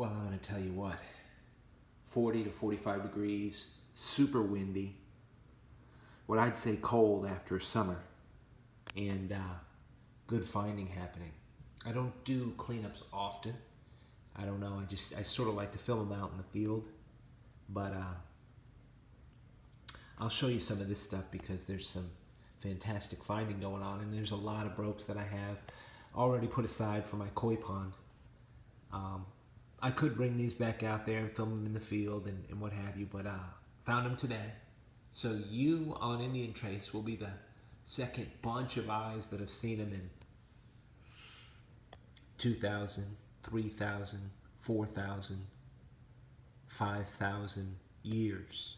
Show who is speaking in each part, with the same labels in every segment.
Speaker 1: Well, I'm going to tell you what, 40 to 45 degrees, super windy, what I'd say cold after summer, and good finding happening. I don't do cleanups often. I don't know, I sort of like to film them out in the field, but I'll show you some of this stuff because there's some fantastic finding going on, and there's a lot of brokes that I have already put aside for my koi pond. I could bring these back out there and film them in the field and what have you, but found them today. So you on Indian Trace will be the second bunch of eyes that have seen them in 2,000, 3,000, 4,000, 5,000 years.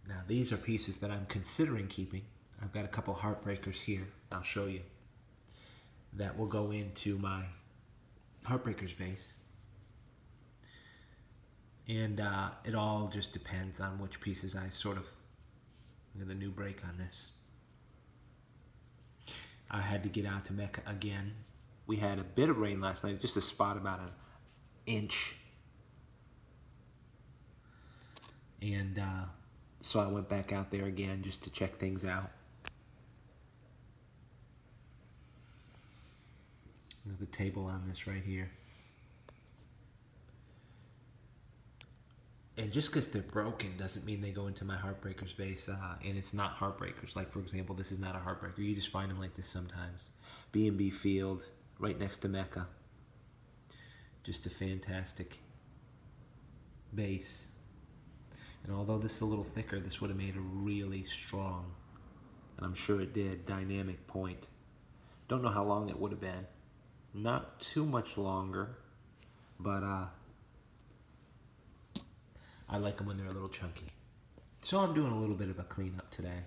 Speaker 1: Now these are pieces that I'm considering keeping. I've got a couple heartbreakers here, I'll show you, that will go into my heartbreakers vase. And it all just depends on which pieces I sort of, look at the new break on this. I had to get out to Mecca again. We had a bit of rain last night, just a spot about an inch. And so I went back out there again just to check things out. There's the table on this right here. And just because they're broken doesn't mean they go into my heartbreakers vase, and it's not heartbreakers. Like, for example, this is not a heartbreaker. You just find them like this sometimes. B&B Field, right next to Mecca. Just a fantastic base. And although this is a little thicker, this would have made a really strong, and I'm sure it did, dynamic point. Don't know how long it would have been. Not too much longer, but I like them when they're a little chunky. So I'm doing a little bit of a cleanup today.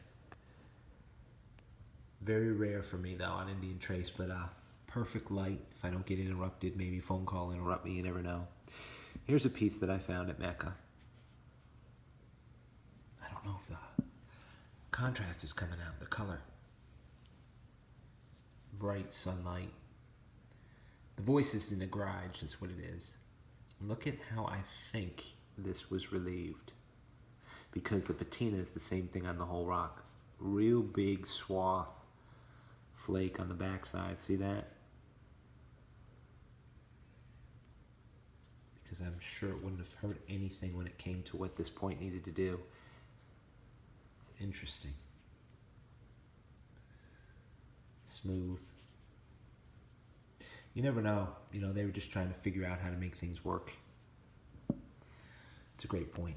Speaker 1: Very rare for me though on Indian Trace, but perfect light. If I don't get interrupted, maybe a phone call interrupt me, you never know. Here's a piece that I found at Mecca. I don't know if the contrast is coming out, the color. Bright sunlight. The voice is in the garage, that's what it is. Look at how I think this was relieved, because the patina is the same thing on the whole rock. Real big swath flake on the backside, see that? Because I'm sure it wouldn't have hurt anything when it came to what this point needed to do. It's interesting. Smooth. You never know, you know, they were just trying to figure out how to make things work. It's a great point.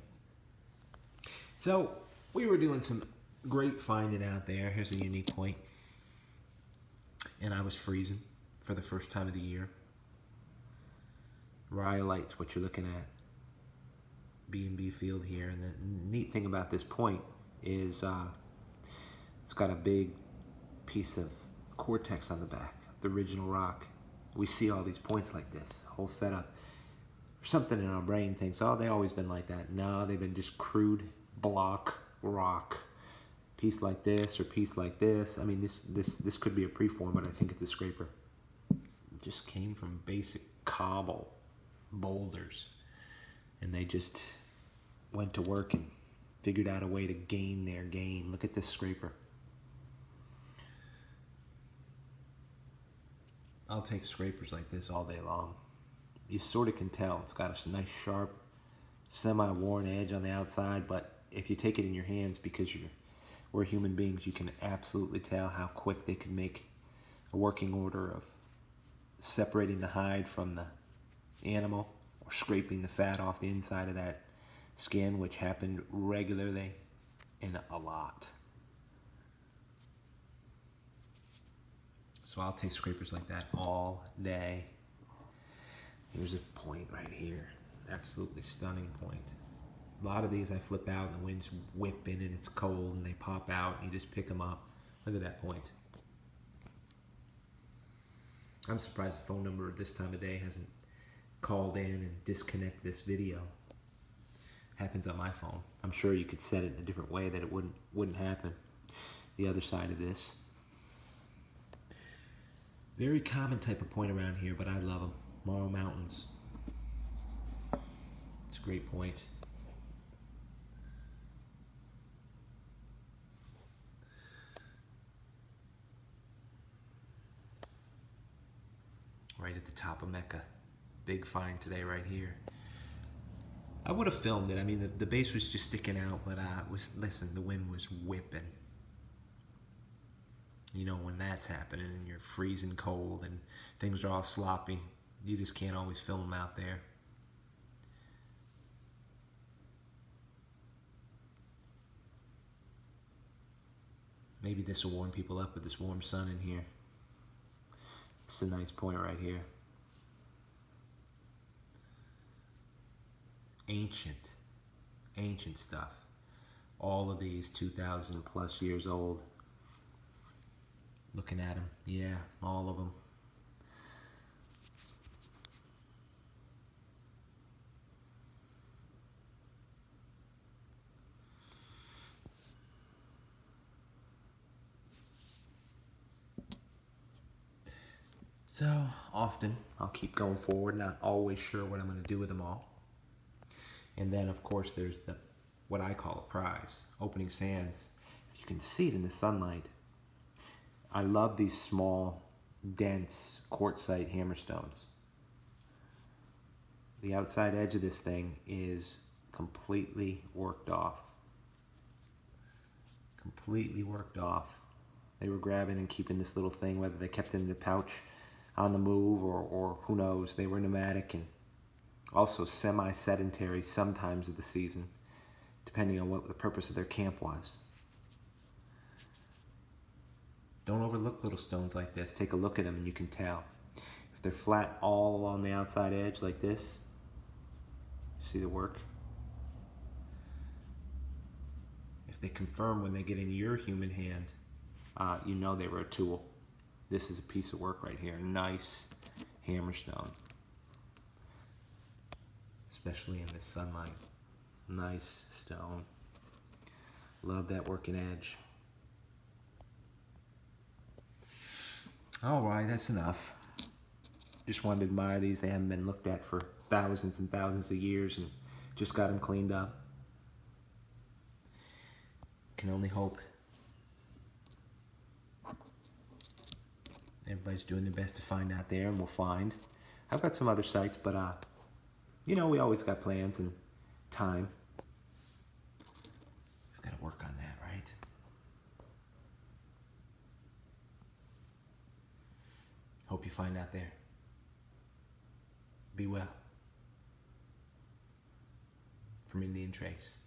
Speaker 1: So we were doing some great finding out there. Here's a unique point. And I was freezing for the first time of the year. Rhyolite's what you're looking at. B&B Field here. And the neat thing about this point is it's got a big piece of cortex on the back, the original rock. We see all these points like this, whole setup. Something in our brain thinks, oh, they've always been like that. No, they've been just crude block rock. Piece like this or piece like this. I mean, this could be a preform, but I think it's a scraper. It just came from basic cobble boulders, and they just went to work and figured out a way to gain their gain. Look at this scraper. I'll take scrapers like this all day long. You sort of can tell it's got a nice sharp semi-worn edge on the outside, but if you take it in your hands, because we're human beings, you can absolutely tell how quick they can make a working order of separating the hide from the animal or scraping the fat off the inside of that skin, which happened regularly and a lot. So I'll take scrapers like that all day. Here's a point right here. Absolutely stunning point. A lot of these I flip out and the wind's whipping and it's cold and they pop out and you just pick them up. Look at that point. I'm surprised the phone number at this time of day hasn't called in and disconnect this video. Happens on my phone. I'm sure you could set it in a different way that it wouldn't happen. The other side of this. Very common type of point around here, but I love them. Morrow Mountains. It's a great point. Right at the top of Mecca. Big find today right here. I would have filmed it. I mean, the base was just sticking out, but listen, the wind was whipping. You know, when that's happening and you're freezing cold and things are all sloppy, you just can't always film them out there. Maybe this will warm people up with this warm sun in here. It's a nice point right here. Ancient stuff. All of these 2,000 plus years old. Looking at them, yeah, all of them. So often I'll keep going forward, not always sure what I'm going to do with them all. And then of course there's what I call a prize, opening sands. If you can see it in the sunlight, I love these small, dense quartzite hammerstones. The outside edge of this thing is completely worked off. Completely worked off. They were grabbing and keeping this little thing, whether they kept it in the pouch on the move or who knows. They were nomadic and also semi-sedentary sometimes of the season, depending on what the purpose of their camp was. Don't overlook little stones like this. Take a look at them and you can tell. If they're flat all along the outside edge like this, see the work? If they confirm when they get in your human hand, you know they were a tool. This is a piece of work right here. Nice hammerstone. Especially in this sunlight. Nice stone. Love that working edge. Alright, that's enough. Just wanted to admire these. They haven't been looked at for thousands and thousands of years and just got them cleaned up. Can only hope. Everybody's doing their best to find out there, and we'll find. I've got some other sites, but you know, we always got plans and time. We've got to work on that, right? Hope you find out there. Be well. From Indian Trace.